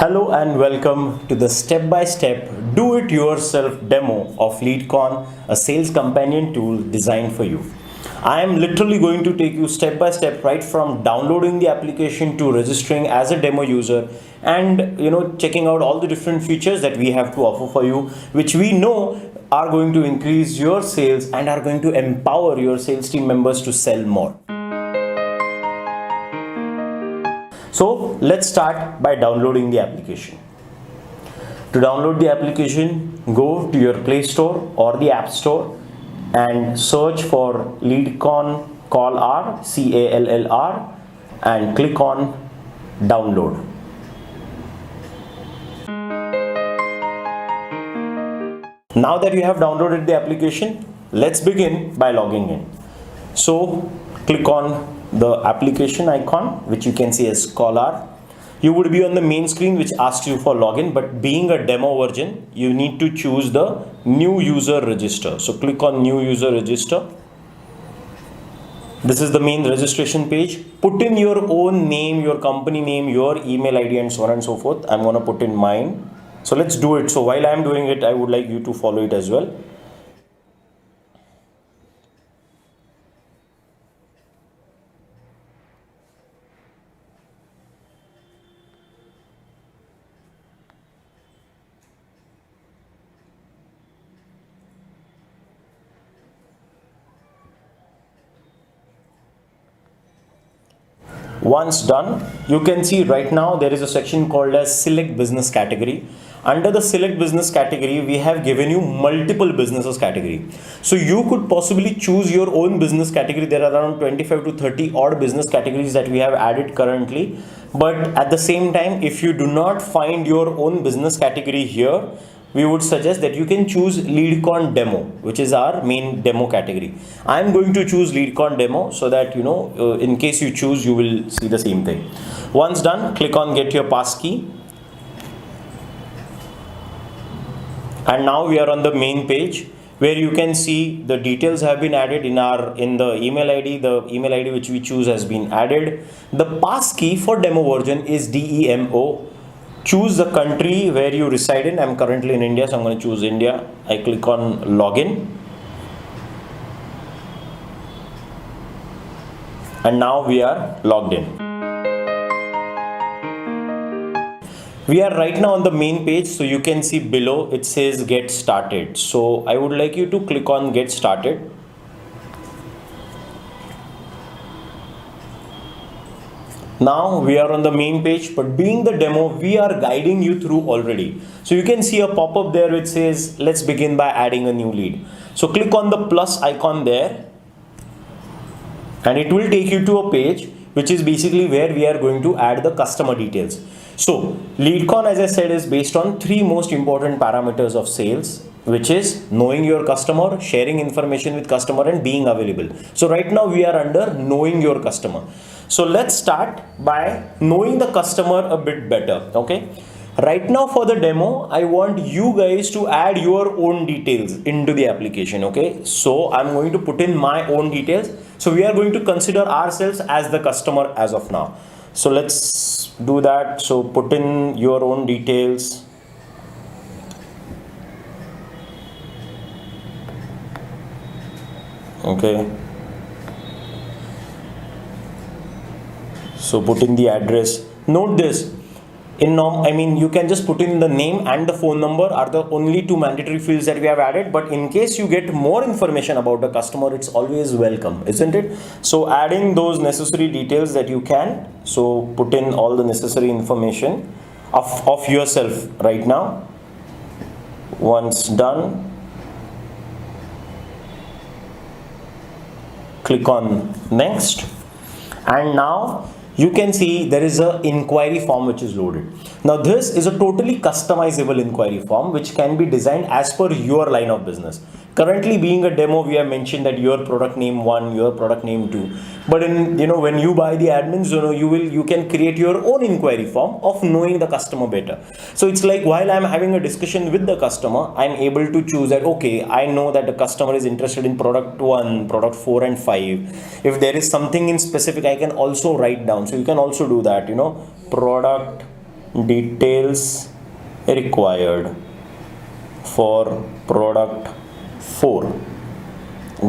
Hello and welcome to the step-by-step do-it-yourself demo of LeadCon, a sales companion tool designed for you. I am literally going to take you step by step right from downloading the application to registering as a demo user and checking out all the different features that we have to offer for you, which we know are going to increase your sales and are going to empower your sales team members to sell more. So let's start by downloading the application. To download the application, go to your Play Store or the App Store and search for LeadCon CallR, CALLR, and click on download. Now that you have downloaded the application, let's begin by logging in. So click on the application icon, which you can see as CallR. You would be on the main screen which asks you for login, but being a demo version, you need to choose the new user register. So click on new user register. This is the main registration page. Put in your own name, your company name, your email ID and so on and so forth. I'm going to put in mine. So let's do it. So while I'm doing it, I would like you to follow it as well. Once done, you can see right now there is a section called as select business category. Under the select business category, we have given you multiple businesses category. So you could possibly choose your own business category. There are around 25 to 30 odd business categories that we have added currently. But at the same time, if you do not find your own business category here, we would suggest that you can choose LeadCon demo, which is our main demo category. I'm going to choose LeadCon demo so that in case you choose, you will see the same thing. Once done, click on get your passkey. And now we are on the main page where you can see the details have been added in the email ID. The email ID which we choose has been added. The passkey for demo version is DEMO. Choose the country where you reside in. I'm currently in India, so I'm going to choose India. I click on login. And now we are logged in. We are right now on the main page, so you can see below it says get started. So I would like you to click on get started. Now we are on the main page, but being the demo, we are guiding you through already. So you can see a pop-up there which says let's begin by adding a new lead. So click on the plus icon there and it will take you to a page which is basically where we are going to add the customer details. So LeadCon, as I said, is based on three most important parameters of sales, which is knowing your customer, sharing information with customer and being available. So right now we are under knowing your customer. So let's start by knowing the customer a bit better. Okay. Right now for the demo, I want you guys to add your own details into the application. Okay. So I'm going to put in my own details. So we are going to consider ourselves as the customer as of now. So let's do that. So put in your own details. Okay. So put in the address. Note this. You can just put in the name and the phone number are the only two mandatory fields that we have added. But in case you get more information about the customer, it's always welcome, isn't it? So adding those necessary details that you can. So put in all the necessary information of yourself right now. Once done, click on next. And now you can see there is an inquiry form which is loaded. Now this is a totally customizable inquiry form which can be designed as per your line of business. Currently being a demo, we have mentioned that your product name 1, your product name 2. But when you buy the admins, you can create your own inquiry form of knowing the customer better. So it's like while I'm having a discussion with the customer, I'm able to choose that, okay, I know that the customer is interested in product 1, product 4 and 5. If there is something in specific, I can also write down. So you can also do that, product details required for product 4.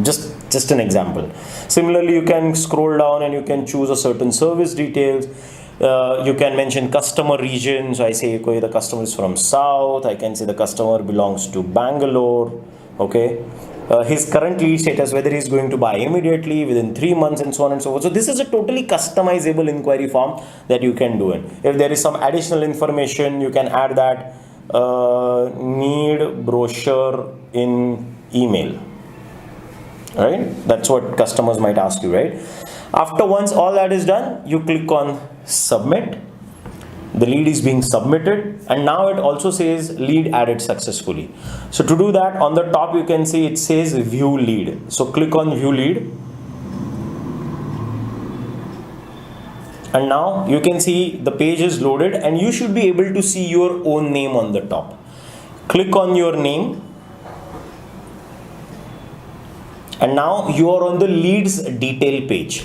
Just an example. Similarly, you can scroll down and you can choose a certain service details. You can mention customer region. So I say the customer is from South. I can say the customer belongs to Bangalore. Okay. His current lead status, whether he's going to buy immediately, within 3 months, and so on and so forth. So this is a totally customizable inquiry form that you can do it. If there is some additional information, you can add that need brochure in email. Right? That's what customers might ask you, right? After once all that is done, you click on submit. The lead is being submitted, and now it also says lead added successfully. So to do that, on the top you can see it says view lead. So click on view lead, and now you can see the page is loaded, and you should be able to see your own name on the top. Click on your name, and now you are on the leads detail page.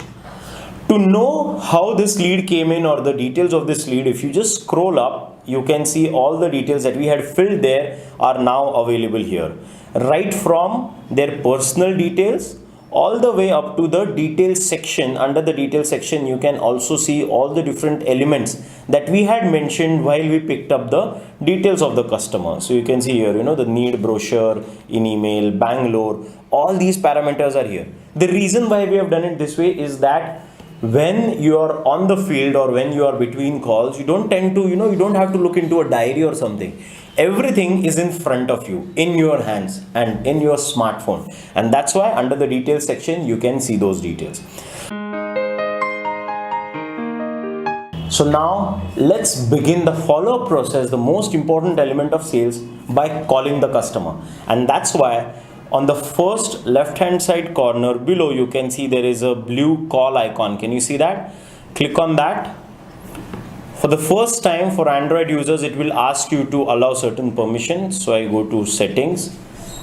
To know how this lead came in or the details of this lead, if you just scroll up, you can see all the details that we had filled there are now available here. Right from their personal details all the way up to the details section. Under the details section, you can also see all the different elements that we had mentioned while we picked up the details of the customer. So you can see here, the need brochure in email, Bangalore, all these parameters are here. The reason why we have done it this way is that when you are on the field or when you are between calls, you don't tend to, you don't have to look into a diary or something. Everything is in front of you, in your hands and in your smartphone. And that's why under the details section, you can see those details. So now let's begin the follow-up process, the most important element of sales, by calling the customer. And that's why on the first left-hand side corner below, you can see there is a blue call icon. Can you see that? Click on that. For the first time for Android users, it will ask you to allow certain permissions. So I go to settings.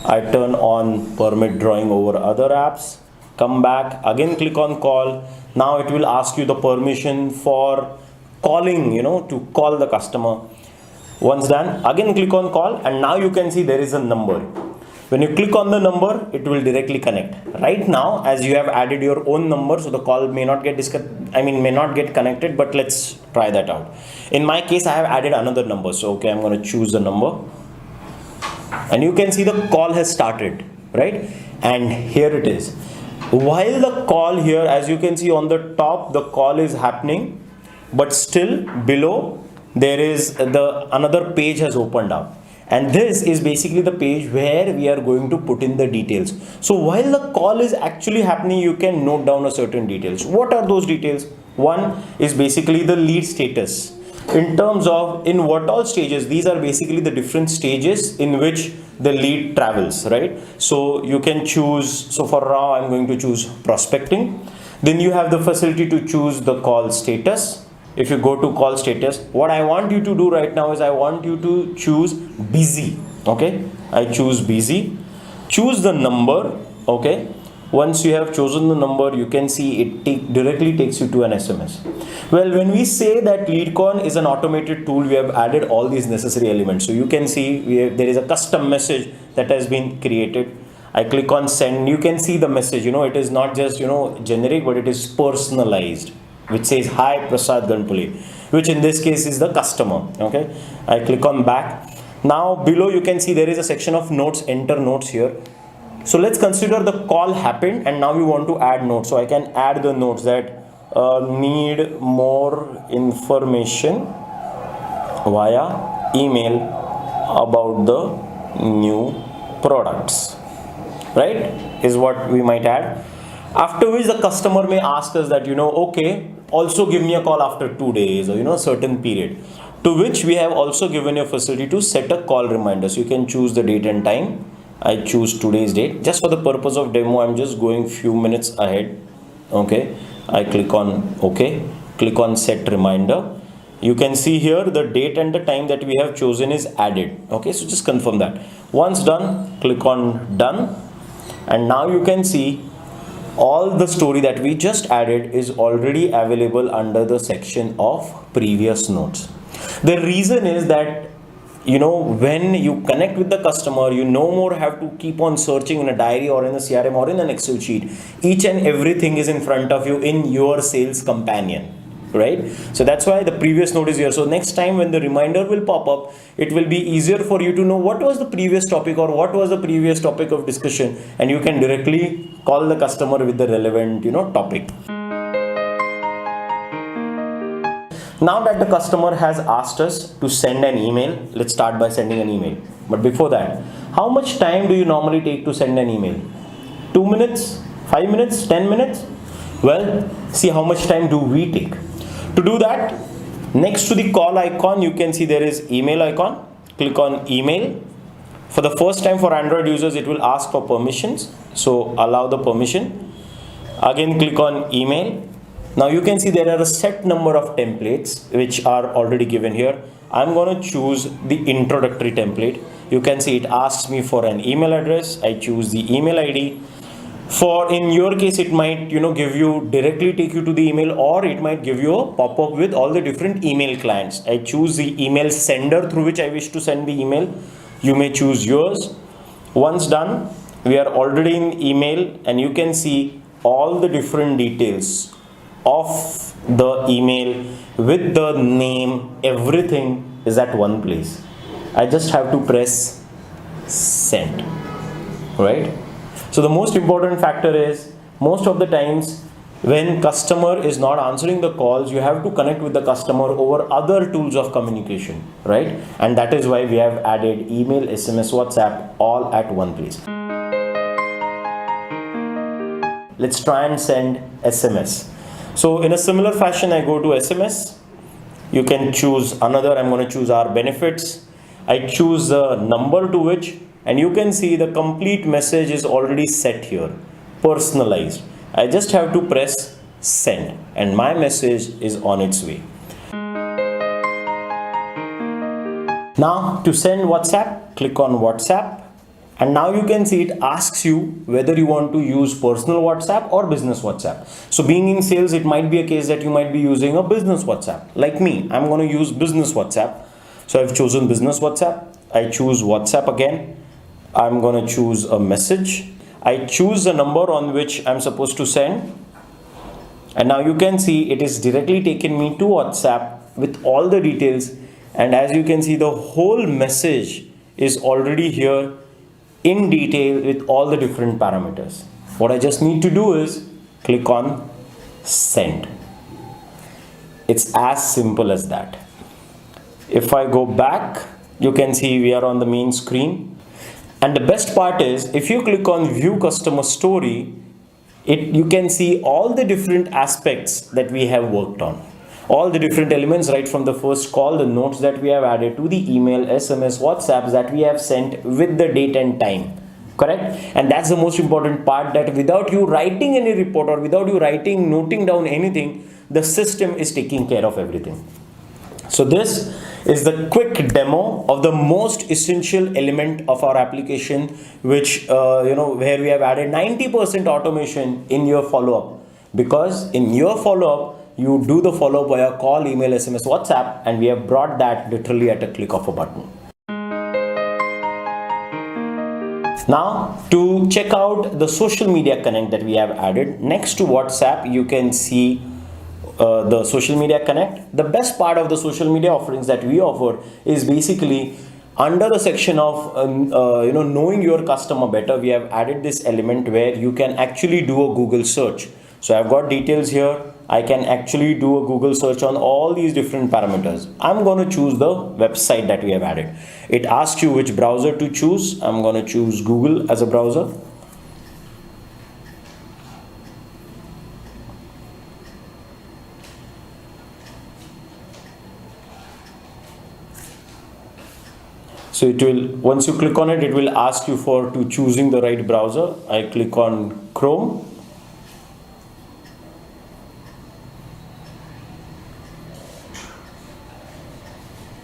I turn on permit drawing over other apps. Come back, again click on call. Now it will ask you the permission for calling, to call the customer. Once done, again click on call, and now you can see there is a number. When you click on the number, it will directly connect. Right now, as you have added your own number, so the call may not get connected, but let's try that out. In my case, I have added another number. So okay, I'm going to choose the number, and you can see the call has started, right? And here it is. While the call here, as you can see on the top, the call is happening, but still below there is another page has opened up. And this is basically the page where we are going to put in the details. So while the call is actually happening, you can note down a certain details. What are those details? One is basically the lead status. In terms of in what all stages, these are basically the different stages in which the lead travels, right? So you can choose, so for now I'm going to choose prospecting. Then you have the facility to choose the call status. If you go to call status, what I want you to do right now is I want you to choose busy. Okay, I choose busy. Choose the number. Okay, once you have chosen the number, you can see it directly takes you to an SMS. Well, when we say that LeadCon is an automated tool, we have added all these necessary elements. So you can see there is a custom message that has been created. I click on send. You can see the message. It is not just generic, but it is personalized, which says hi Prasad Ganpule, which in this case is the customer. Okay, I click on back. Now below you can see there is a section of notes. Enter notes here. So let's consider the call happened and now we want to add notes. So I can add the notes that need more information via email about the new products, right, is what we might add. After which the customer may ask us that, okay, also give me a call after 2 days or, certain period. To which we have also given you a facility to set a call reminder. So you can choose the date and time. I choose today's date. Just for the purpose of demo, I'm just going few minutes ahead. Okay. I click on OK. Click on set reminder. You can see here the date and the time that we have chosen is added. Okay. So just confirm that. Once done, click on done. And now you can see all the story that we just added is already available under the section of previous notes. The reason is that when you connect with the customer, you no more have to keep on searching in a diary or in a CRM or in an Excel sheet. Each and everything is in front of you in your sales companion, right? So that's why the previous note is here. So next time when the reminder will pop up, it will be easier for you to know what was the previous topic or what was the previous topic of discussion, and you can directly call the customer with the relevant topic. Now that the customer has asked us to send an email, let's start by sending an email. But before that, how much time do you normally take to send an email? 2 minutes, 5 minutes, 10 minutes? Well, see how much time do we take. To do that, next to the call icon, you can see there is email icon. Click on email. For the first time for Android users, it will ask for permissions. So allow the permission. Again, click on email. Now you can see there are a set number of templates which are already given here. I'm going to choose the introductory template. You can see it asks me for an email address. I choose the email ID. For in your case, it might give you directly take you to the email, or it might give you a pop-up with all the different email clients. I choose the email sender through which I wish to send the email. You may choose yours. Once done, we are already in email, and you can see all the different details of the email with the name. Everything is at one place. I just have to press send, right? So the most important factor is, most of the times when customer is not answering the calls, you have to connect with the customer over other tools of communication, right? And that is why we have added email, SMS, WhatsApp all at one place. Let's try and send SMS. So in a similar fashion, I go to SMS. You can choose another. I'm going to choose our benefits. I choose the number to which, and you can see the complete message is already set here, personalized. I just have to press send, and my message is on its way. Now to send WhatsApp, click on WhatsApp. And now you can see it asks you whether you want to use personal WhatsApp or business WhatsApp. So being in sales, it might be a case that you might be using a business WhatsApp. Like me, I'm going to use business WhatsApp. So I've chosen business WhatsApp. I choose WhatsApp again. I'm going to choose a message. I choose the number on which I'm supposed to send. And now you can see it is directly taken me to WhatsApp with all the details. And as you can see, the whole message is already here in detail with all the different parameters. What I just need to do is click on send. It's as simple as that. If I go back, you can see we are on the main screen. And the best part is, if you click on view customer story, you can see all the different aspects that we have worked on. All the different elements, right from the first call, the notes that we have added to the email, SMS, WhatsApps that we have sent with the date and time, correct? And that's the most important part, that without you writing any report or without you noting down anything, the system is taking care of everything. So this is the quick demo of the most essential element of our application, which where we have added 90% automation in your follow-up. Because in your follow-up, you do the follow-up via call, email, SMS, WhatsApp, and we have brought that literally at a click of a button. Now, to check out the social media connect that we have added, next to WhatsApp, you can see the social media connect. The best part of the social media offerings that we offer is basically under the section of knowing your customer better. We have added this element where you can actually do a Google search. So I've got details here. I can actually do a Google search on all these different parameters. I'm going to choose the website that we have added. It asks you which browser to choose. I'm going to choose Google as a browser. So it will, once you click on it, it will ask you to choosing the right browser. I click on Chrome.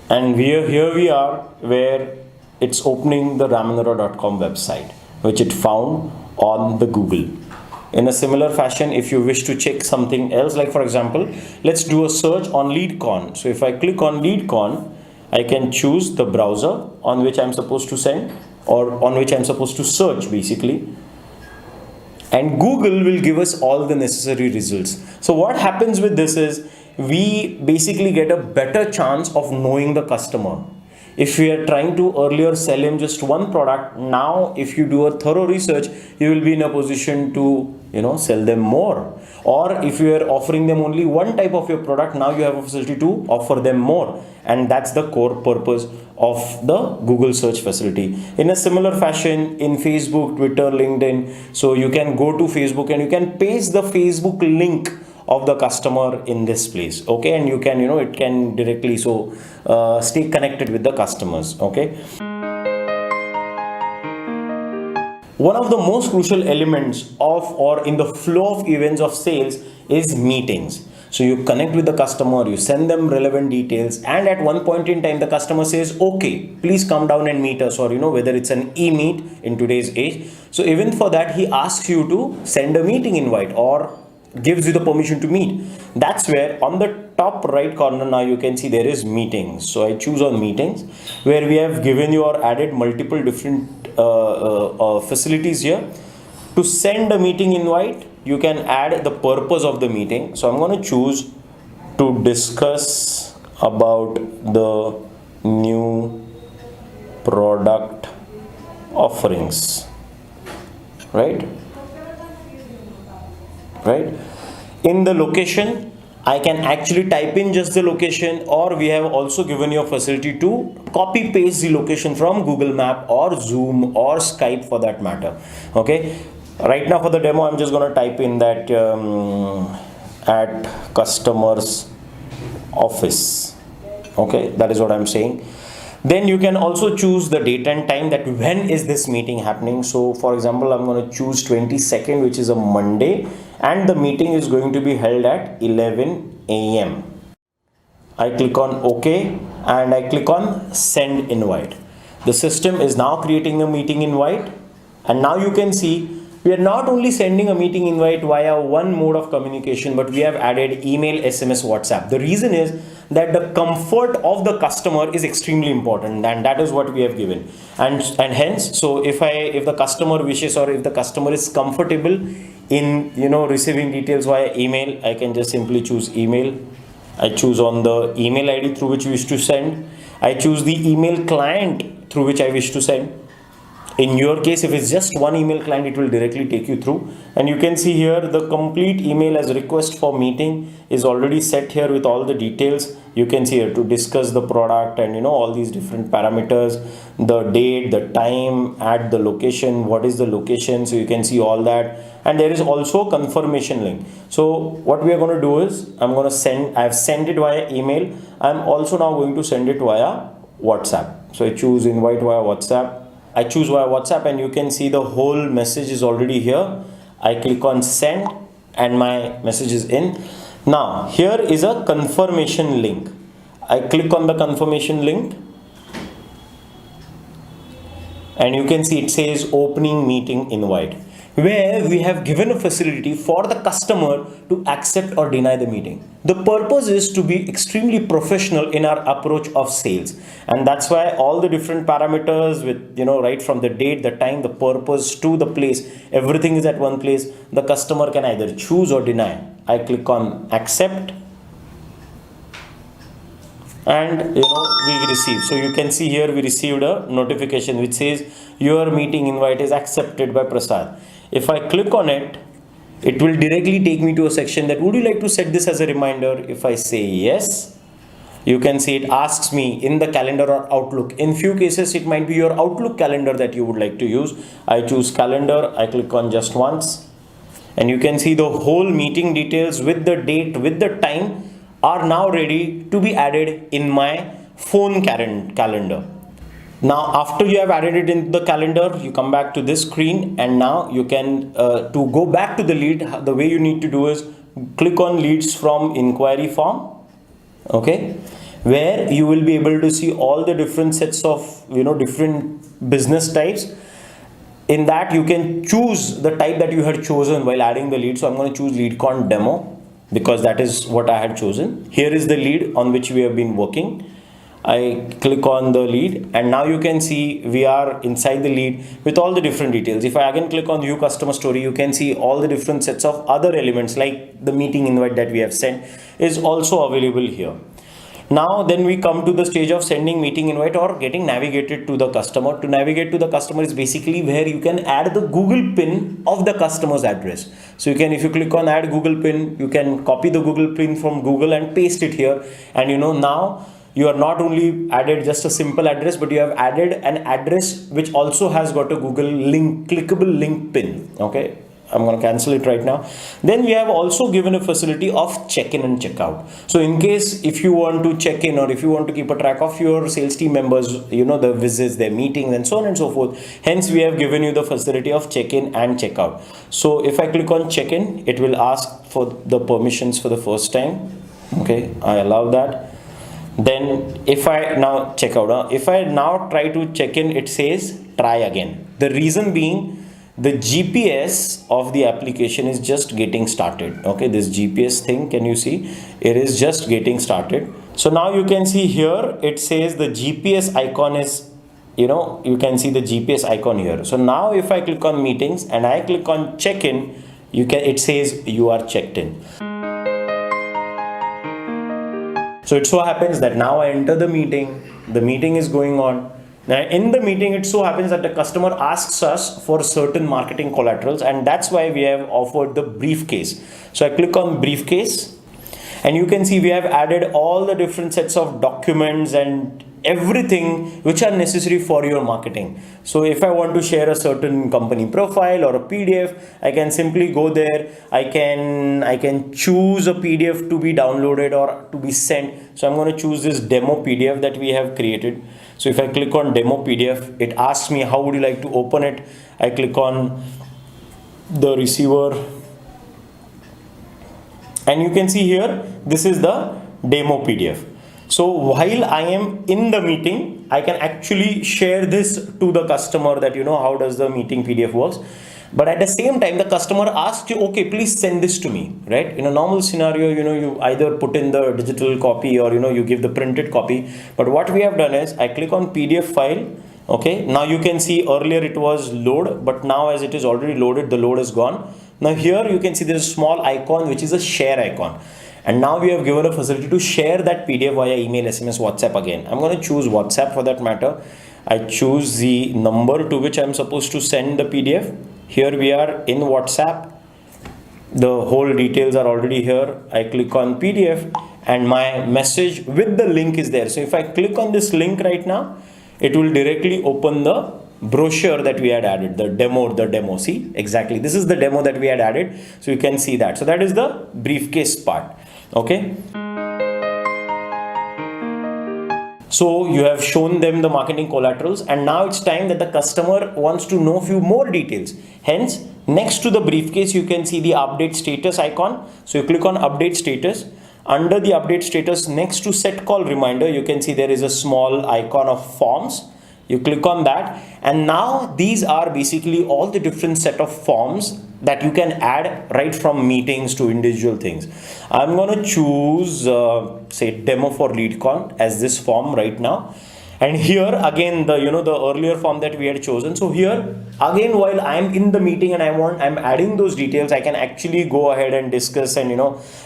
And here we are, where it's opening the ramanora.com website, which it found on the Google. In a similar fashion, if you wish to check something else, like for example, let's do a search on LeadCon. So if I click on LeadCon, I can choose the browser on which I'm supposed to send, or on which I'm supposed to search basically. And Google will give us all the necessary results. So what happens with this is we basically get a better chance of knowing the customer. If we are trying to earlier sell him just one product, now if you do a thorough research, you will be in a position to sell them more. Or if you are offering them only one type of your product, now you have a facility to offer them more. And that's the core purpose of the Google search facility. In a similar fashion, in Facebook, Twitter, LinkedIn, so you can go to Facebook and you can paste the Facebook link of the customer in this place, okay, and you can it can directly stay connected with the customers. Okay, one of the most crucial elements of or in the flow of events of sales is meetings. So you connect with the customer, you send them relevant details, and at one point in time the customer says, okay, please come down and meet us, or whether it's an e-meet in today's age. So even for that he asks you to send a meeting invite or gives you the permission to meet. That's where on the top right corner now you can see there is meetings. So I choose on meetings, where we have given you or added multiple different facilities here. To send a meeting invite, you can add the purpose of the meeting. So I'm going to choose to discuss about the new product offerings, right? In the location, I can actually type in just the location, or we have also given you a facility to copy paste the location from Google Map or Zoom or Skype for that matter. Okay, right now for the demo I'm just going to type in that at customer's office. Okay, that is what I'm saying. Then you can also choose the date and time, that when is this meeting happening. So for example, I'm going to choose 22nd, which is a Monday, and the meeting is going to be held at 11 a.m. I click on OK and I click on send invite. The system is now creating a meeting invite, and now you can see we are not only sending a meeting invite via one mode of communication, but we have added email, SMS, WhatsApp. The reason is that the comfort of the customer is extremely important, and that is what we have given. And hence, so if the customer wishes, or if the customer is comfortable in receiving details via email, I can just simply choose email. I choose on the email ID through which we wish to send. I choose the email client through which I wish to send. In your case, if it's just one email client, it will directly take you through. And you can see here the complete email as request for meeting is already set here with all the details. You can see here to discuss the product and all these different parameters, the date, the time, add the location, what is the location. So you can see all that. And there is also a confirmation link. So what we are going to do is I have sent it via email. I'm also now going to send it via WhatsApp. So I choose invite via WhatsApp. I choose via WhatsApp, and you can see the whole message is already here. I click on send and my message is in. Now here is a confirmation link. I click on the confirmation link and you can see it says opening meeting invite, where we have given a facility for the customer to accept or deny the meeting. The purpose is to be extremely professional in our approach of sales, and that's why all the different parameters with right from the date, the time, the purpose to the place, everything is at one place. The customer can either choose or deny. I click on accept and we receive. So you can see here we received a notification which says your meeting invite is accepted by Prasad. If I click on it, it will directly take me to a section that would you like to set this as a reminder. If I say yes, you can see it asks me in the calendar or Outlook. In few cases it might be your Outlook calendar that you would like to use. I choose calendar. I click on just once and you can see the whole meeting details with the date, with the time are now ready to be added in my phone calendar. Now after you have added it in the calendar, you come back to this screen, and now you can to go back to the lead, the way you need to do is click on leads from inquiry form, okay, where you will be able to see all the different sets of different business types. In that you can choose the type that you had chosen while adding the lead. So I'm going to choose LeadCon demo because that is what I had chosen. Here is the lead on which we have been working. I click on the lead and now you can see we are inside the lead with all the different details. If I again click on view customer story, you can see all the different sets of other elements like the meeting invite that we have sent is also available here. Now then we come to the stage of sending meeting invite or getting navigated to the customer. To navigate to the customer is basically where you can add the Google pin of the customer's address. So you can, if you click on add Google pin, you can copy the Google pin from Google and paste it here. And now you are not only added just a simple address, but you have added an address which also has got a Google link, clickable link pin. Okay. I'm going to cancel it right now. Then we have also given a facility of check-in and check-out. So in case if you want to check in or if you want to keep a track of your sales team members, the visits, their meetings and so on and so forth. Hence we have given you the facility of check-in and check-out. So if I click on check-in, it will ask for the permissions for the first time. Okay, I allow that. Then if I now check out, if I now try to check in, it says try again. The reason being, the GPS of the application is just getting started. Okay, this GPS thing, can you see? It is just getting started. So now you can see here, it says the GPS icon is, you can see the GPS icon here. So now if I click on meetings and I click on check-in, it says you are checked in. So it so happens that now I enter the meeting is going on. Now in the meeting, it so happens that the customer asks us for certain marketing collaterals, and that's why we have offered the briefcase. So I click on briefcase and you can see we have added all the different sets of documents and everything which are necessary for your marketing. So if I want to share a certain company profile or a PDF, I can simply go there. I can choose a PDF to be downloaded or to be sent. So I'm going to choose this demo PDF that we have created. So if I click on demo PDF, it asks me how would you like to open it. I click on the receiver and you can see here, this is the demo PDF. So while I am in the meeting, I can actually share this to the customer that, how does the meeting PDF works. But at the same time, the customer asks you, okay, please send this to me, right? In a normal scenario, you either put in the digital copy or, you give the printed copy. But what we have done is I click on PDF file. Okay, now you can see earlier it was load, but now as it is already loaded, the load is gone. Now here you can see there's a small icon, which is a share icon. And now we have given a facility to share that PDF via email, SMS, WhatsApp again. I'm going to choose WhatsApp for that matter. I choose the number to which I'm supposed to send the PDF. Here we are in WhatsApp. The whole details are already here. I click on PDF and my message with the link is there. So if I click on this link right now, it will directly open the brochure that we had added, the demo. See, exactly. This is the demo that we had added. So you can see that. So that is the briefcase part. Okay. So you have shown them the marketing collaterals and now it's time that the customer wants to know a few more details. Hence, next to the briefcase, you can see the update status icon. So you click on update status. Under the update status, next to set call reminder, you can see there is a small icon of forms. You click on that and now these are basically all the different set of forms that you can add right from meetings to individual things. I'm going to choose say demo for LeadCon as this form right now. And here again, the earlier form that we had chosen. So here again, while I'm in the meeting and I'm adding those details, I can actually go ahead and discuss and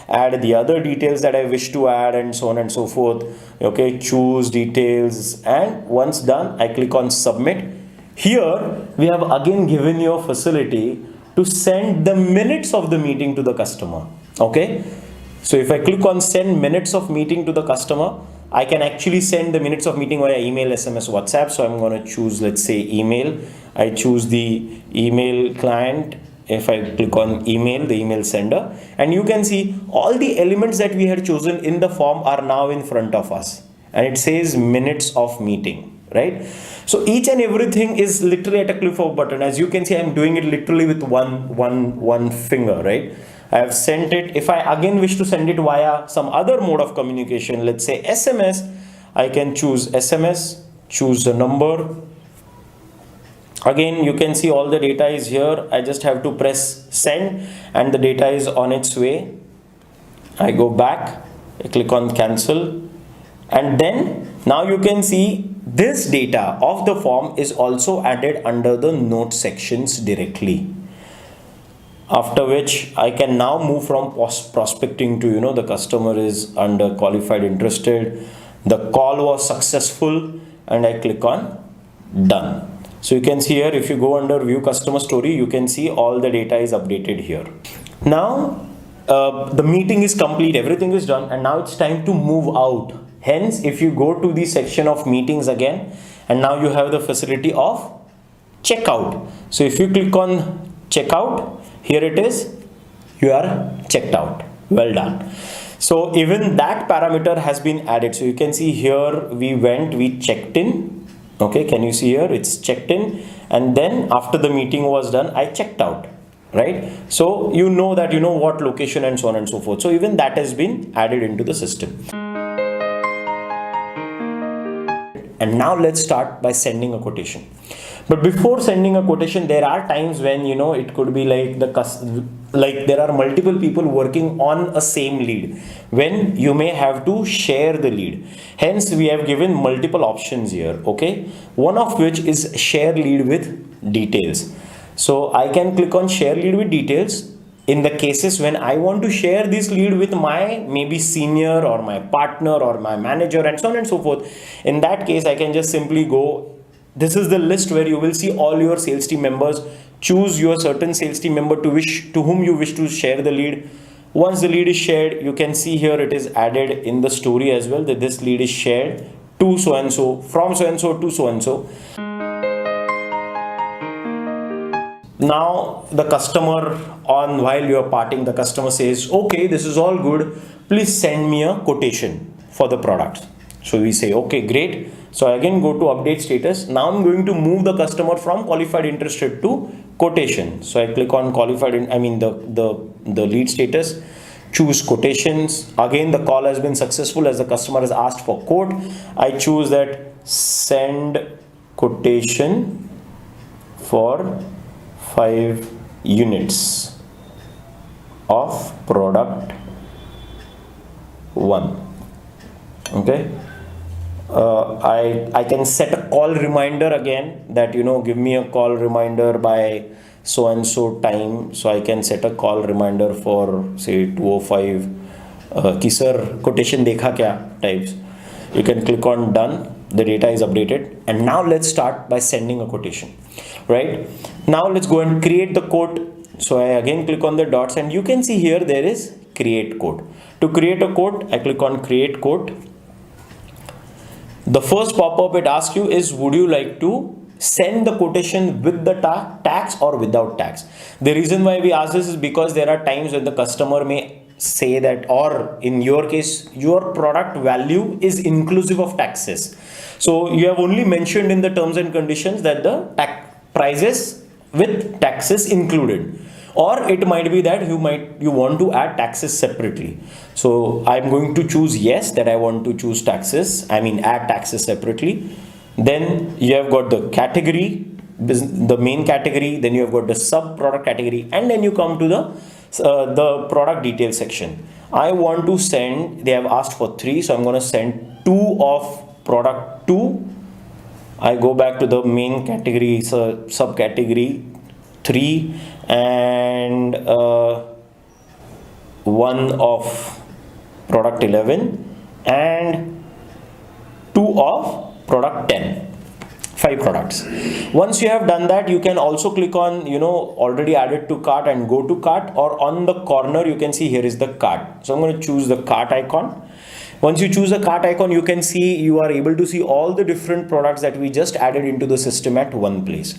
add the other details that I wish to add and so on and so forth. Okay, choose details and once done, I click on submit. Here we have again given you a facility to send the minutes of the meeting to the customer. Okay, so if I click on send minutes of meeting to the customer, I can actually send the minutes of meeting via email, SMS, WhatsApp. So I'm going to choose, let's say, email. I choose the email client. If I click on email, the email sender, and you can see all the elements that we had chosen in the form are now in front of us. And it says minutes of meeting, right? So each and everything is literally at a click of a button. As you can see, I'm doing it literally with one finger, right? I have sent it. If I again wish to send it via some other mode of communication, let's say SMS, I can choose SMS, choose the number, Again, you can see all the data is here. I just have to press send and the data is on its way. I go back, I click on cancel, and then now you can see this data of the form is also added under the note sections directly. After which I can now move from prospecting to, the customer is under qualified interested, the call was successful, and I click on done. So you can see here, if you go under view customer story, you can see all the data is updated here. Now the meeting is complete, everything is done, and now it's time to move out. Hence, if you go to the section of meetings again, and now you have the facility of checkout. So if you click on checkout, here it is, you are checked out. Well done. So even that parameter has been added. So you can see here, we checked in. Okay, can you see here, it's checked in, and then after the meeting was done, I checked out, right? So you know that you know what location and so on and so forth. So even that has been added into the system. And now let's start by sending a quotation. But before sending a quotation, there are times when it could be like there are multiple people working on a same lead, when you may have to share the lead. Hence we have given multiple options here. Okay, one of which is share lead with details. So I can click on share lead with details in the cases when I want to share this lead with my maybe senior or my partner or my manager and so on and so forth. In that case, I can just simply go, this is the list where you will see all your sales team members. Choose your certain sales team member to whom you wish to share the lead. Once the lead is shared, you can see here it is added in the story as well, that this lead is shared to so and so, from so and so to so and so. Now the customer, while you are parting, the customer says, okay, this is all good, please send me a quotation for the product. So we say, okay, great. So I again go to update status. Now I'm going to move the customer from qualified interested to quotation. So I click on qualified, the lead status, choose quotations. Again, the call has been successful as the customer has asked for quote. I choose that send quotation for 5 units of product 1. Okay. I can set a call reminder again, that give me a call reminder by so and so time. So I can set a call reminder for say 2:05 ki sir quotation dekha kya types. You can click on done. The data is updated, and now let's start by sending a quotation. Right now, let's go and create the quote. So I again click on the dots, and you can see here there is create quote. To create a quote, I click on create quote. The first pop-up it asks you is, would you like to send the quotation with the tax or without tax? The reason why we ask this is because there are times when the customer may say that, or in your case, your product value is inclusive of taxes. So you have only mentioned in the terms and conditions that the prices with taxes included. Or it might be that you want to add taxes separately. So I'm going to choose yes, that I want to choose taxes, add taxes separately. Then you have got the category, the main category, then you have got the sub product category, and then you come to the product detail section. I want to send, they have asked for 3, so I'm going to send 2 of product 2. I go back to the main category, so subcategory 3, and 1 of product 11, and 2 of product 10. 5 products. Once you have done that, you can also click on already added to cart and go to cart, or on the corner you can see here is the cart. So I'm going to choose the cart icon. Once you choose the cart icon, you can see, you are able to see all the different products that we just added into the system at one place.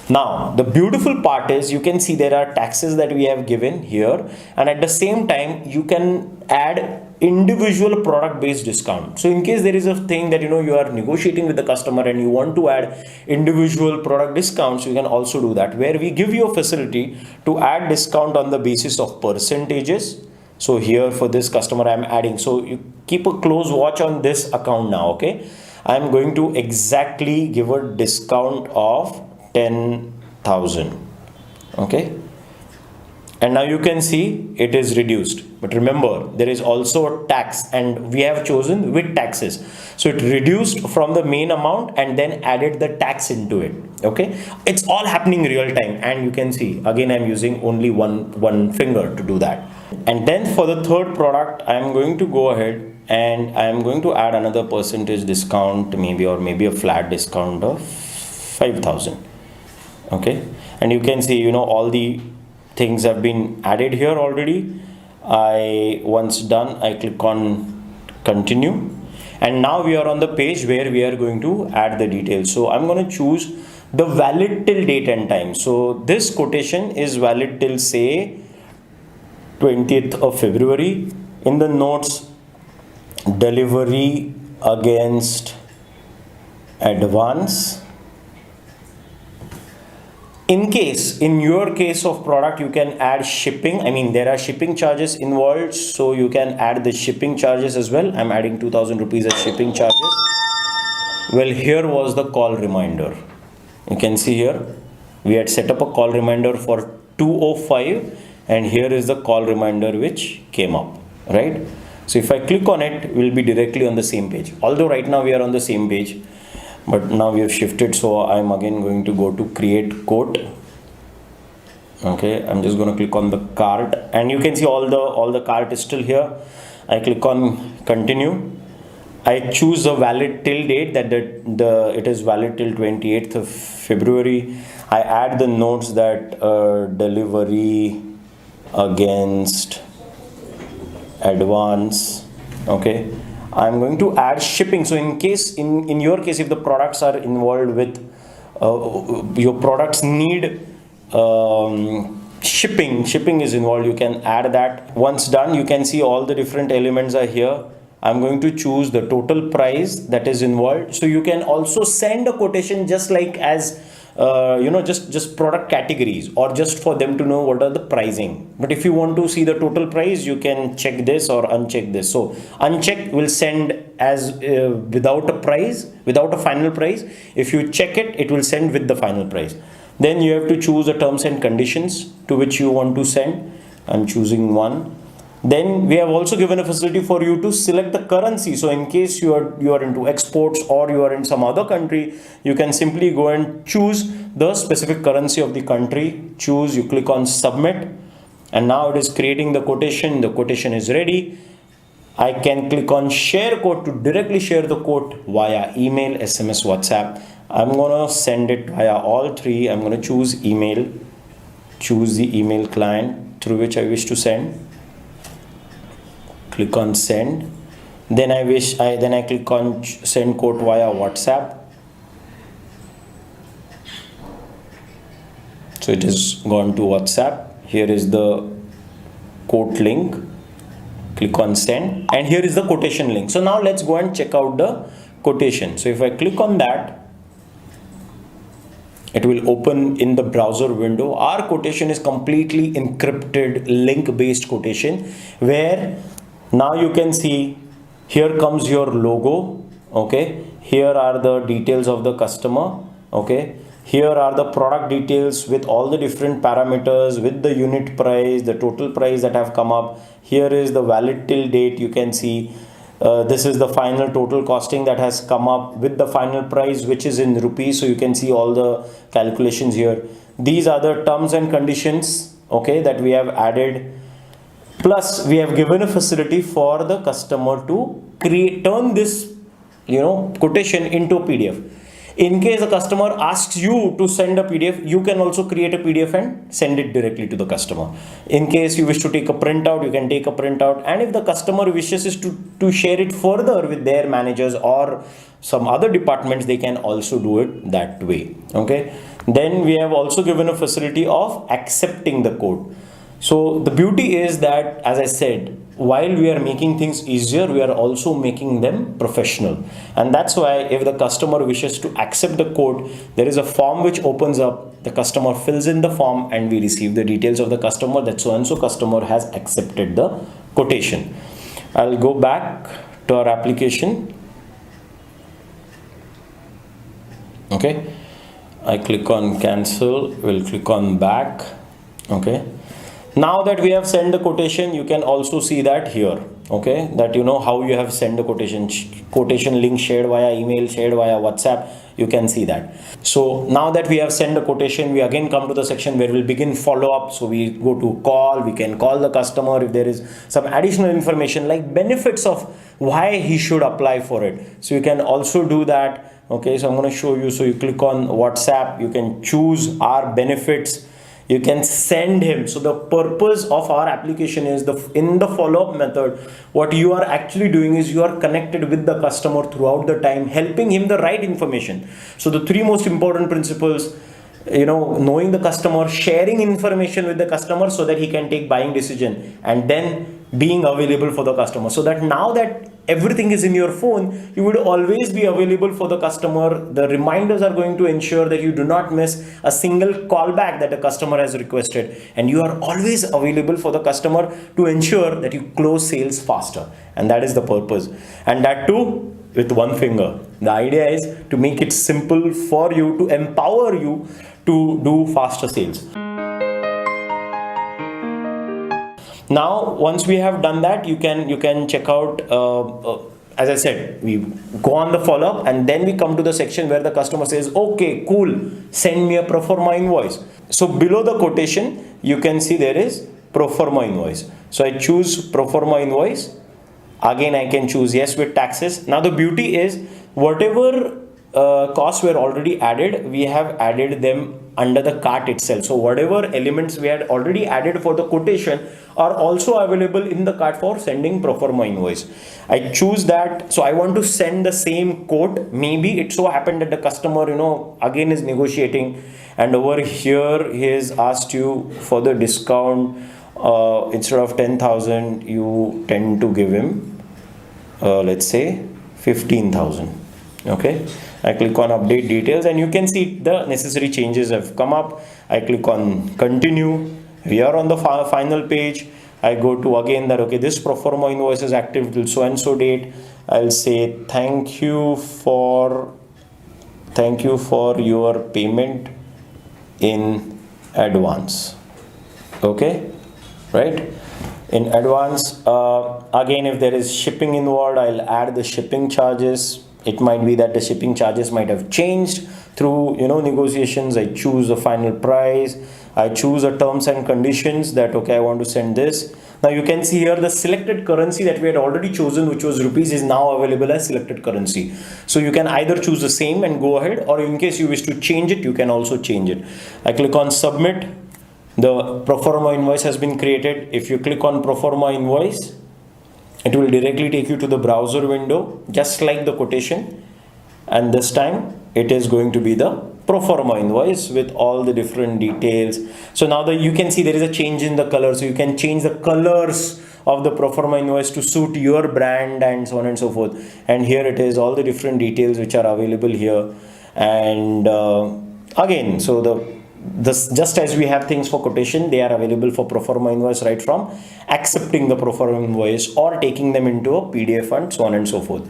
Now the beautiful part is, you can see there are taxes that we have given here, and at the same time you can add individual product based discount. So in case there is a thing that you are negotiating with the customer and you want to add individual product discounts, you can also do that, where we give you a facility to add discount on the basis of percentages. So here for this customer I am adding, so you keep a close watch on this account now. Okay, I am going to exactly give a discount of 10,000. Okay, and now you can see it is reduced, but remember there is also a tax and we have chosen with taxes, so it reduced from the main amount and then added the tax into it. Okay, it's all happening real time, and you can see again I'm using only one finger to do that. And then for the third product I am going to go ahead and I am going to add another percentage discount, maybe, or maybe a flat discount of 5,000. Okay, and you can see, you know, all the things have been added here already. Once done, I click on continue, and now we are on the page where we are going to add the details. So I'm going to choose the valid till date and time. So this quotation is valid till say 20th of February. In the notes, delivery against advance. In your case of product, you can add shipping. I mean, there are shipping charges involved, so you can add the shipping charges as well. I'm adding 2,000 rupees as shipping charges. Well, here was the call reminder. You can see here we had set up a call reminder for 2:05, and here is the call reminder which came up, right? So if I click on it, we'll be directly on the same page. Although right now we are on the same page, but now we have shifted, so I'm again going to go to create quote. Okay, I'm just going to click on the cart, and you can see all the cart is still here. I click on continue. I choose a valid till date, that it is valid till 28th of February. I add the notes that delivery against advance. Okay, I'm going to add shipping. So in case, in your case, if the products are involved with your products need shipping is involved, you can add that. Once done, you can see all the different elements are here. I'm going to choose the total price that is involved. So you can also send a quotation just like as just product categories, or just for them to know what are the pricing. But if you want to see the total price, you can check this or uncheck this. So uncheck will send as without a price, without a final price. If you check it, it will send with the final price. Then you have to choose the terms and conditions to which you want to send. I'm choosing one. Then we have also given a facility for you to select the currency. So in case you are into exports or you are in some other country, you can simply go and choose the specific currency of the country. Choose, you click on submit, and now it is creating the quotation. The quotation is ready. I can click on share quote to directly share the quote via email, SMS, WhatsApp. I'm gonna send it via all three. I'm gonna choose email, choose the email client through which I wish to send. Click on send. Then I click on send quote via WhatsApp. So it is gone to WhatsApp. Here is the quote link. Click on send, and here is the quotation link. So now let's go and check out the quotation. So if I click on that, it will open in the browser window. Our quotation is completely encrypted, link-based quotation, where now you can see here comes your logo. Okay, here are the details of the customer. Okay, here are the product details with all the different parameters, with the unit price, the total price that have come up. Here is the valid till date. You can see this is the final total costing that has come up with the final price, which is in rupees. So you can see all the calculations here. These are the terms and conditions, okay, that we have added. Plus we have given a facility for the customer to turn this quotation into a PDF. In case a customer asks you to send a PDF, you can also create a PDF and send it directly to the customer. In case you wish to take a printout, you can take a printout. And if the customer wishes to share it further with their managers or some other departments, they can also do it that way. Okay. Then we have also given a facility of accepting the code. So the beauty is that, as I said, while we are making things easier, we are also making them professional. And that's why if the customer wishes to accept the code, there is a form which opens up. The customer fills in the form and we receive the details of the customer that so and so customer has accepted the quotation. I'll go back to our application. Okay. I click on cancel, we'll click on back. Okay, now that we have sent the quotation, you can also see that here, okay, that you know how you have sent the quotation link shared via email, shared via WhatsApp. You can see that. So now that we have sent the quotation, we again come to the section where we'll begin follow-up. So we go to call, we can call the customer if there is some additional information like benefits of why he should apply for it. So you can also do that. Okay, so I'm going to show you. So you click on WhatsApp, you can choose our benefits, you can send him. So the purpose of our application is in the follow-up method, what you are actually doing is you are connected with the customer throughout the time, helping him the right information. So the three most important principles, you know, knowing the customer, sharing information with the customer so that he can take buying decision, and then being available for the customer, so that now that everything is in your phone, you would always be available for the customer. The reminders are going to ensure that you do not miss a single callback that the customer has requested, and you are always available for the customer to ensure that you close sales faster. And that is the purpose, and that too with one finger. The idea is to make it simple for you, to empower you to do faster sales. Now once we have done that, you can check out, as I said, we go on the follow-up, and then we come to the section where the customer says, okay, cool, send me a pro forma invoice. So below the quotation, you can see there is pro forma invoice. So I choose pro forma invoice. Again, I can choose yes with taxes. Now the beauty is whatever costs were already added, we have added them under the cart itself. So whatever elements we had already added for the quotation are also available in the cart for sending pro forma invoice. I choose that. So I want to send the same quote. Maybe it so happened that the customer, you know, again is negotiating, and over here he has asked you for the discount, instead of 10,000 you tend to give him let's say 15,000. Okay, I click on update details, and you can see the necessary changes have come up. I click on continue. We are on the final page. I go to again that, okay, this pro forma invoice is active till so and so date. I'll say thank you for your payment in advance. Okay, right, in advance. Again, if there is shipping involved, I'll add the shipping charges. It might be that the shipping charges might have changed through, you know, negotiations. I choose the final price. I choose the terms and conditions that, okay, I want to send this. Now you can see here the selected currency that we had already chosen, which was rupees, is now available as selected currency. So you can either choose the same and go ahead, or in case you wish to change it, you can also change it. I click on submit. The pro forma invoice has been created. If you click on pro forma invoice, it will directly take you to the browser window, just like the quotation, and this time it is going to be the pro forma invoice with all the different details. So now you can see there is a change in the color, so you can change the colors of the pro forma invoice to suit your brand and so on and so forth. And here it is, all the different details which are available here. And again, so just as we have things for quotation, they are available for pro forma invoice, right from accepting the pro forma invoice or taking them into a PDF and so on and so forth.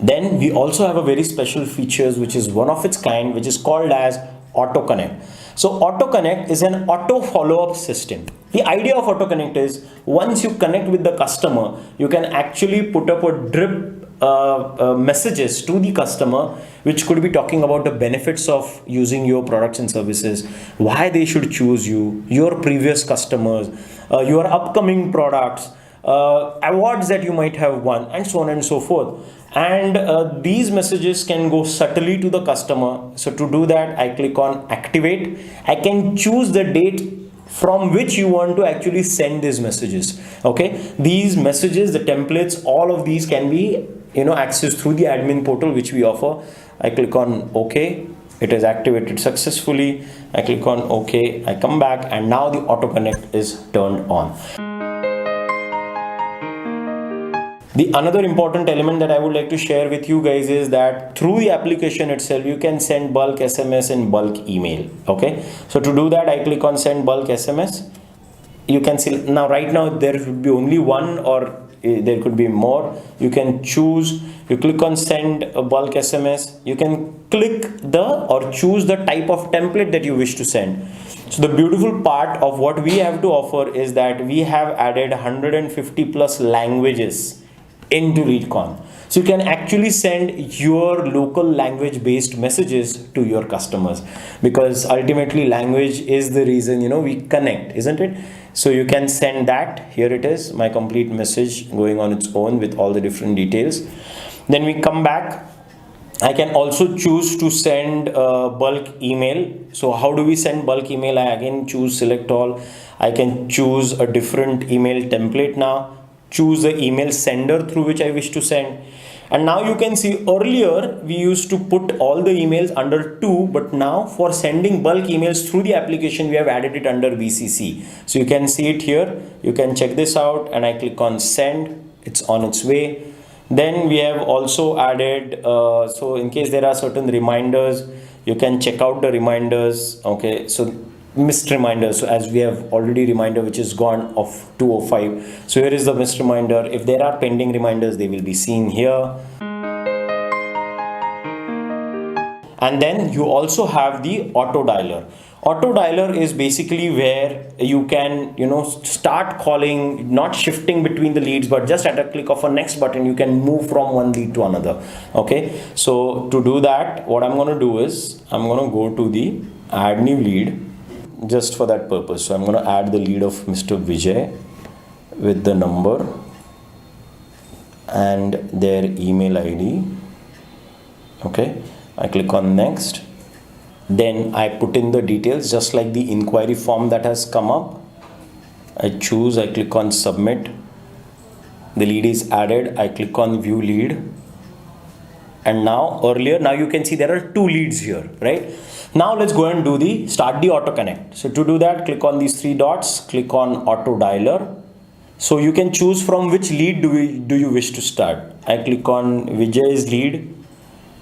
Then we also have a very special features which is one of its kind, which is called as Auto Connect. So Auto Connect is an auto follow-up system. The idea of Auto Connect is once you connect with the customer, you can actually put up a drip messages to the customer, which could be talking about the benefits of using your products and services, why they should choose you, your previous customers, your upcoming products, awards that you might have won, and so on and so forth. And these messages can go subtly to the customer. So to do that, I click on activate. I can choose the date from which you want to actually send these messages. Okay, these messages, the templates, all of these can be, you know, accessed through the admin portal which we offer. I click on OK. It is activated successfully. I click on OK. I come back, and now the Auto Connect is turned on. The another important element that I would like to share with you guys is that through the application itself, you can send bulk SMS and bulk email. Okay, so to do that, I click on send bulk SMS. You can see now, right now, there should be only one or there could be more. You can choose, you click on send a bulk SMS. You can click or choose the type of template that you wish to send. So the beautiful part of what we have to offer is that we have added 150 plus languages into LeadCon. So you can actually send your local language based messages to your customers, because ultimately language is the reason, we connect, isn't it? So you can send that. Here it is, my complete message going on its own with all the different details. Then we come back. I can also choose to send bulk email. So how do we send bulk email? I again choose select all. I can choose a different email template now, choose the email sender through which I wish to send. And now you can see, earlier we used to put all the emails under 2, but now for sending bulk emails through the application, we have added it under VCC. So you can see it here. You can check this out, and I click on send. It's on its way. Then we have also added, so in case there are certain reminders, you can check out the reminders. Okay, so missed reminders. So as we have already reminder which is gone of 205. So here is the missed reminder. If there are pending reminders, they will be seen here. And then you also have the auto dialer. Auto dialer is basically where you can, start calling, not shifting between the leads, but just at a click of a next button, you can move from one lead to another. Okay. So to do that, what I'm going to do is I'm going to go to the add new lead just for that purpose. So I'm going to add the lead of Mr. Vijay with the number and their email ID. Okay. I click on next. Then I put in the details just like the inquiry form that has come up. I click on submit. The lead is added. I click on view lead. And now you can see there are 2 leads here, right? Now let's go and do start the auto connect. So to do that, click on these 3 dots, click on auto dialer. So you can choose from which lead do you wish to start. I click on Vijay's lead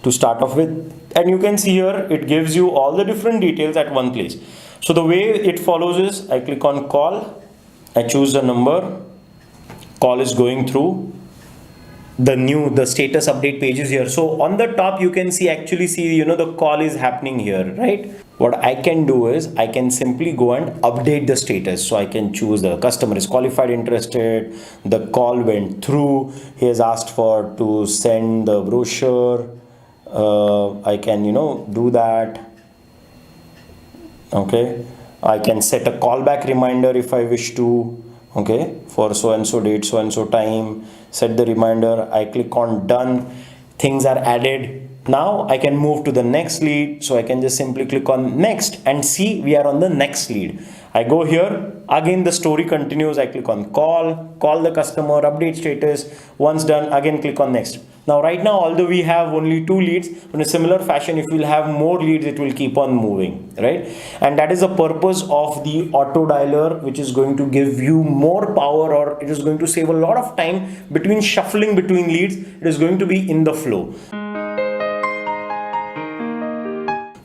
to start off with, and you can see here it gives you all the different details at one place. So the way it follows is I click on call, I choose the number, call is going through, the status update page is here. So on the top you can actually see the call is happening here, right? What I can do is I can simply go and update the status. So I can choose the customer is qualified interested, the call went through, he has asked to send the brochure. I can do that. Okay, I can set a callback reminder if I wish to. Okay, for so and so date, so and so time, set the reminder. I click on done. Things are added. Now I can move to the next lead. So I can just simply click on next and see we are on the next lead. I go here, again the story continues. I click on call the customer, update status. Once done, again click on next. Now right now, although we have only 2 leads, in a similar fashion, if we'll have more leads, it will keep on moving, right? And that is the purpose of the auto dialer, which is going to give you more power, or it is going to save a lot of time between shuffling between leads. It is going to be in the flow.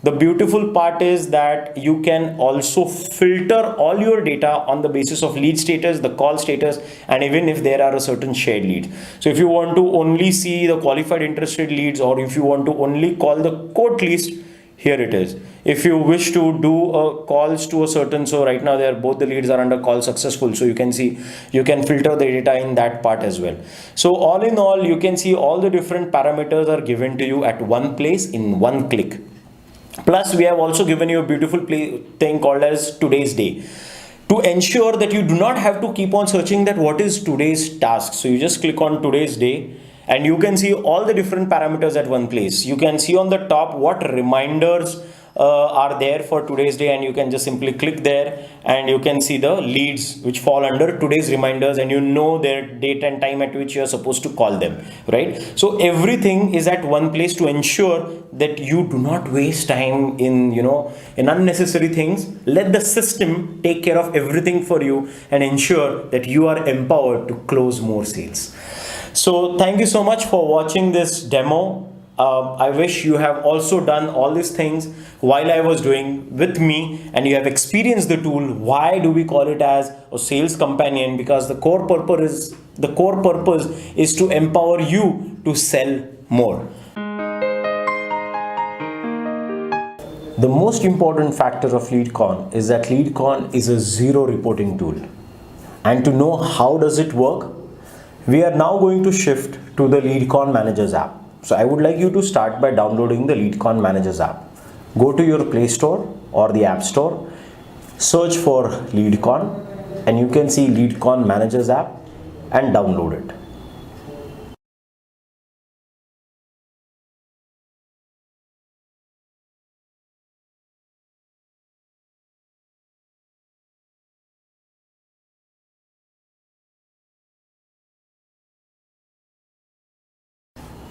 The beautiful part is that you can also filter all your data on the basis of lead status, the call status, and even if there are a certain shared leads. So if you want to only see the qualified interested leads, or if you want to only call the quote list, here it is. If you wish to do calls to a certain, so right now both the leads are under call successful. So you can see, you can filter the data in that part as well. So all in all, you can see all the different parameters are given to you at one place in one click. Plus, we have also given you a beautiful thing called as today's day, to ensure that you do not have to keep on searching that what is today's task. So you just click on today's day and you can see all the different parameters at one place. You can see on the top what reminders are there for today's day, and you can just simply click there and you can see the leads which fall under today's reminders, and their date and time at which you are supposed to call them, right? So everything is at one place to ensure that you do not waste time in unnecessary things. Let the system take care of everything for you and ensure that you are empowered to close more sales. So thank you so much for watching this demo. I wish you have also done all these things while I was doing with me, and you have experienced the tool. Why do we call it as a sales companion? Because the core purpose is to empower you to sell more. The most important factor of LeadCon is that LeadCon is a zero reporting tool. And to know how does it work, we are now going to shift to the LeadCon Managers app. So I would like you to start by downloading the LeadCon Managers app. Go to your Play Store or the App Store, search for LeadCon, and you can see LeadCon Managers app and download it.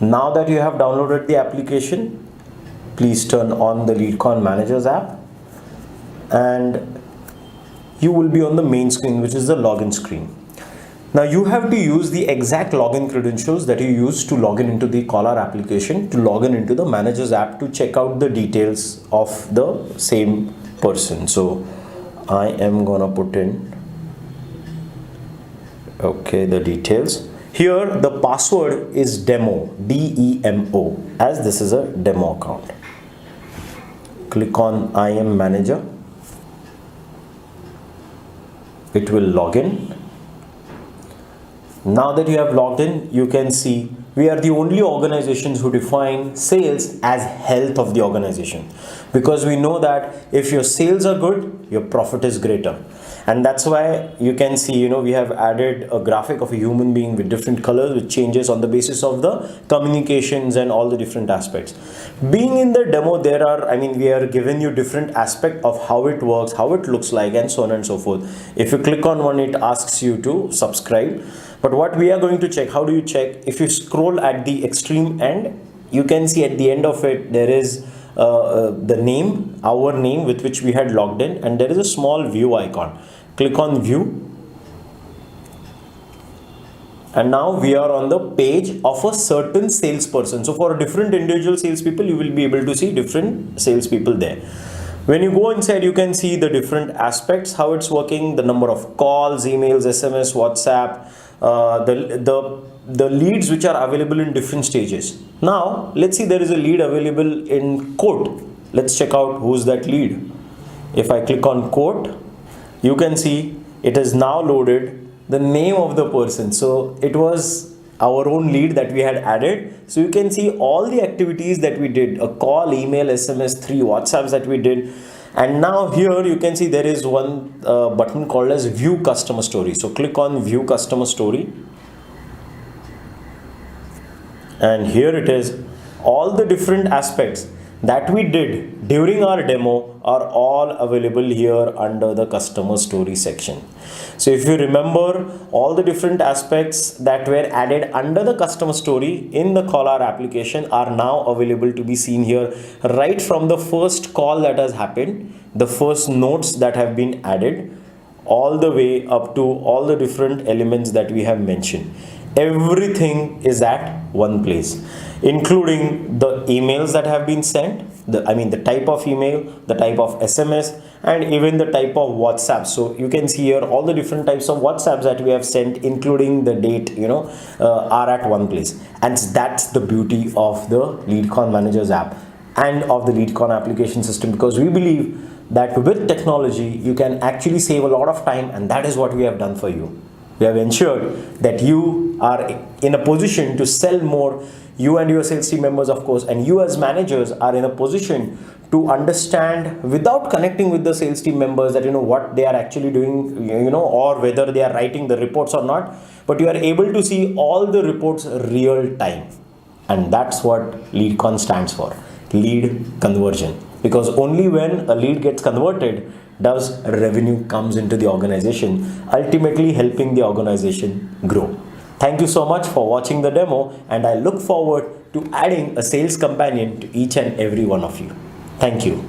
Now that you have downloaded the application, please turn on the LeadCon Managers app and you will be on the main screen, which is the login screen. Now you have to use the exact login credentials that you used to log in into the Caller application to log in into the Managers app to check out the details of the same person. So I am gonna put in the details. Here the password is demo, DEMO, as this is a demo account. Click on IM Manager. It will log in. Now that you have logged in, you can see we are the only organizations who define sales as health of the organization, because we know that if your sales are good, your profit is greater. And that's why you can see, we have added a graphic of a human being with different colors, which changes on the basis of the communications and all the different aspects. Being in the demo, we are giving you different aspect of how it works, how it looks like, and so on and so forth. If you click on one, it asks you to subscribe. But what we are going to check, how do you check? If you scroll at the extreme end, you can see at the end of it, there is the name, our name with which we had logged in, and there is a small view icon. Click on view, and now we are on the page of a certain salesperson. So for different individual salespeople, you will be able to see different salespeople there. When you go inside, you can see the different aspects, how it's working, the number of calls, emails, SMS, WhatsApp, the leads which are available in different stages. Now let's see, there is a lead available in quote. Let's check out who's that lead. If I click on quote, you can see it is now loaded the name of the person. So it was our own lead that we had added. So you can see all the activities that we did: a call, email, SMS, 3 WhatsApps that we did. And now here you can see there is one button called as view customer story. So click on view customer story, and here it is. All the different aspects that we did during our demo are all available here under the customer story section. So if you remember, all the different aspects that were added under the customer story in the Caller application are now available to be seen here, right from the first call that has happened, the first notes that have been added, all the way up to all the different elements that we have mentioned. Everything is at one place, including the emails that have been sent, the type of email, the type of SMS, and even the type of WhatsApp. So you can see here all the different types of WhatsApps that we have sent, including the date, are at one place. And that's the beauty of the LeadCon Managers app and of the LeadCon application system, because we believe that with technology, you can actually save a lot of time, and that is what we have done for you. We have ensured that you are in a position to sell more, you and your sales team members, of course, and you as managers are in a position to understand without connecting with the sales team members that what they are actually doing, or whether they are writing the reports or not, but you are able to see all the reports real time. And that's what LeadCon stands for, lead conversion. Because only when a lead gets converted does revenue comes into the organization, ultimately helping the organization grow. Thank you so much for watching the demo, and I look forward to adding a sales companion to each and every one of you. Thank you.